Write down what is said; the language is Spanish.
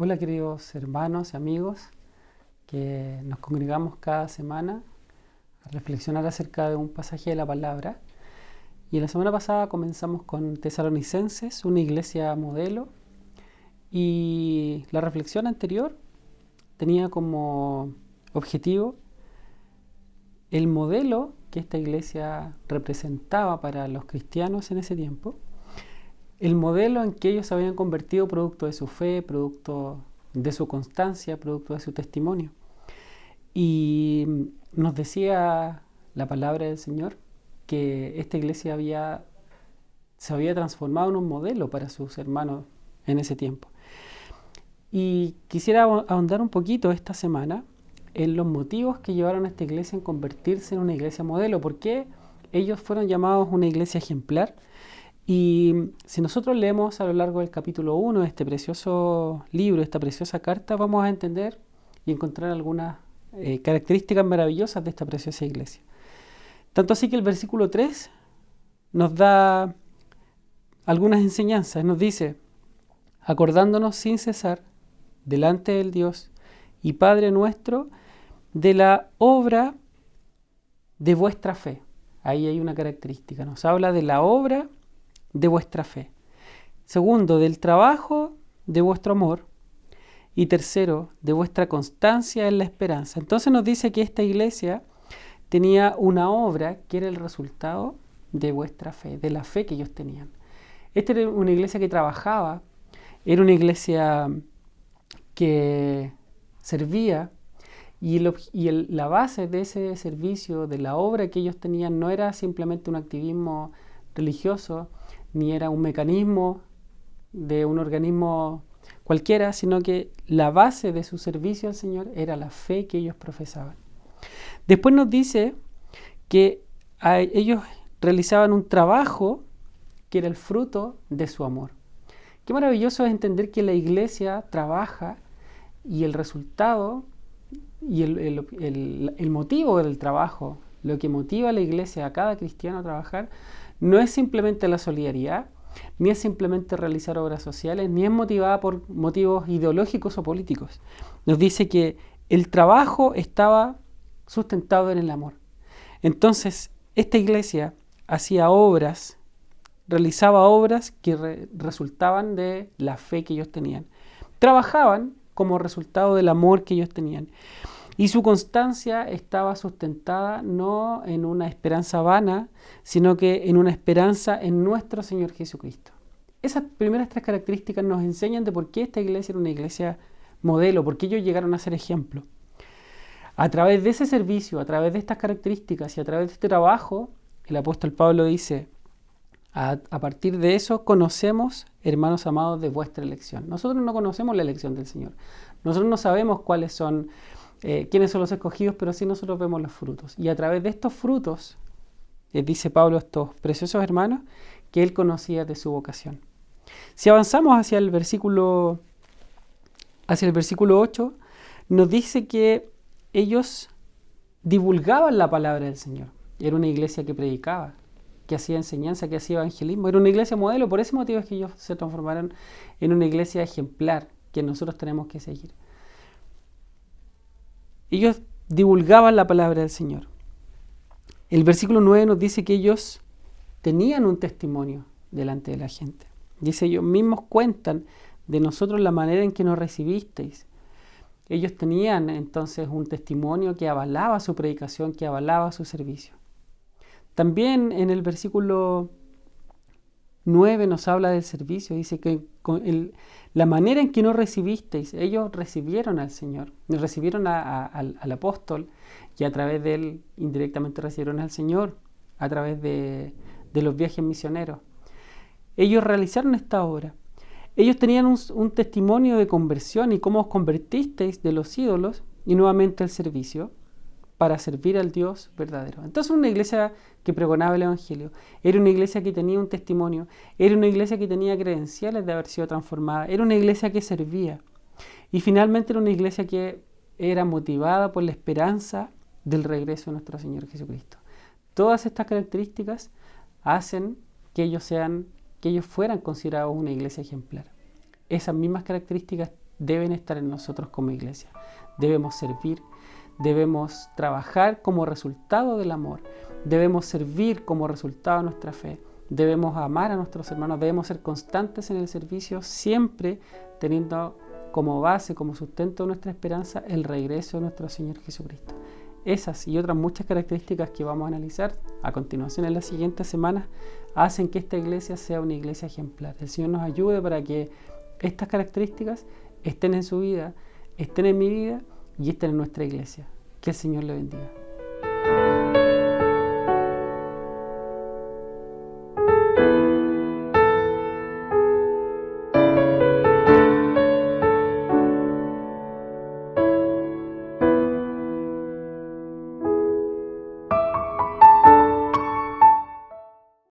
Hola queridos hermanos y amigos que nos congregamos cada semana a reflexionar acerca de un pasaje de la palabra. Y la semana pasada comenzamos con Tesalonicenses, una iglesia modelo, y la reflexión anterior tenía como objetivo el modelo que esta iglesia representaba para los cristianos en ese tiempo, el modelo en que ellos se habían convertido producto de su fe, producto de su constancia, producto de su testimonio. Y nos decía la palabra del Señor que esta iglesia se había transformado en un modelo para sus hermanos en ese tiempo. Y quisiera ahondar un poquito esta semana en los motivos que llevaron a esta iglesia a convertirse en una iglesia modelo. ¿Por qué ellos fueron llamados una iglesia ejemplar? Y si nosotros leemos a lo largo del capítulo 1 de este precioso libro, esta preciosa carta, vamos a entender y encontrar algunas características maravillosas de esta preciosa iglesia. Tanto así que el versículo 3 nos da algunas enseñanzas. Nos dice: acordándonos sin cesar delante del Dios y Padre nuestro de la obra de vuestra fe. Ahí hay una característica. Nos habla de la obra de vuestra fe. Segundo, del trabajo de vuestro amor. Y tercero, de vuestra constancia en la esperanza. Entonces nos dice que esta iglesia tenía una obra que era el resultado de vuestra fe, de la fe que ellos tenían. Esta era una iglesia que trabajaba, era una iglesia que servía, y la base de ese servicio, de la obra que ellos tenían, no era simplemente un activismo religioso, ni era un mecanismo de un organismo cualquiera, sino que la base de su servicio al Señor era la fe que ellos profesaban. Después nos dice que ellos realizaban un trabajo que era el fruto de su amor. Qué maravilloso es entender que la iglesia trabaja y el resultado y el motivo del trabajo, lo que motiva a la iglesia, a cada cristiano a trabajar, no es simplemente la solidaridad, ni es simplemente realizar obras sociales, ni es motivada por motivos ideológicos o políticos. Nos dice que el trabajo estaba sustentado en el amor. Entonces, esta iglesia hacía obras, realizaba obras que resultaban de la fe que ellos tenían. Trabajaban como resultado del amor que ellos tenían. Y su constancia estaba sustentada no en una esperanza vana, sino que en una esperanza en nuestro Señor Jesucristo. Esas primeras tres características nos enseñan de por qué esta iglesia era una iglesia modelo, por qué ellos llegaron a ser ejemplo. A través de ese servicio, a través de estas características y a través de este trabajo, el apóstol Pablo dice: a partir de eso conocemos, hermanos amados, de vuestra elección. Nosotros no conocemos la elección del Señor. Nosotros no sabemos quiénes son los escogidos, pero sí nosotros vemos los frutos. Y a través de estos frutos, dice Pablo a estos preciosos hermanos, que él conocía de su vocación. Si avanzamos hacia el versículo 8, nos dice que ellos divulgaban la palabra del Señor. Era una iglesia que predicaba, que hacía enseñanza, que hacía evangelismo. Era una iglesia modelo. Por ese motivo es que ellos se transformaron en una iglesia ejemplar que nosotros tenemos que seguir. Ellos divulgaban la palabra del Señor. El versículo 9 nos dice que ellos tenían un testimonio delante de la gente. Dice: ellos mismos cuentan de nosotros la manera en que nos recibisteis. Ellos tenían entonces un testimonio que avalaba su predicación, que avalaba su servicio. También en el versículo 9 nos habla del servicio. Dice que la manera en que nos recibisteis, ellos recibieron al Señor, recibieron al apóstol, y a través de él indirectamente recibieron al Señor, a través de los viajes misioneros. Ellos realizaron esta obra. Ellos tenían un testimonio de conversión y cómo os convertisteis de los ídolos y nuevamente al servicio para servir al Dios verdadero. Entonces, una iglesia que pregonaba el Evangelio, era una iglesia que tenía un testimonio, era una iglesia que tenía credenciales de haber sido transformada, era una iglesia que servía, y finalmente era una iglesia que era motivada por la esperanza del regreso de nuestro Señor Jesucristo. Todas estas características hacen que ellos fueran considerados una iglesia ejemplar. Esas mismas características deben estar en nosotros como iglesia. Debemos servir, debemos trabajar como resultado del amor, debemos servir como resultado de nuestra fe, debemos amar a nuestros hermanos, debemos ser constantes en el servicio, siempre teniendo como base, como sustento de nuestra esperanza, el regreso de nuestro Señor Jesucristo. Esas y otras muchas características que vamos a analizar a continuación en las siguientes semanas hacen que esta iglesia sea una iglesia ejemplar. El Señor nos ayude para que estas características estén en su vida, estén en mi vida y estén en nuestra iglesia. Que el Señor le bendiga.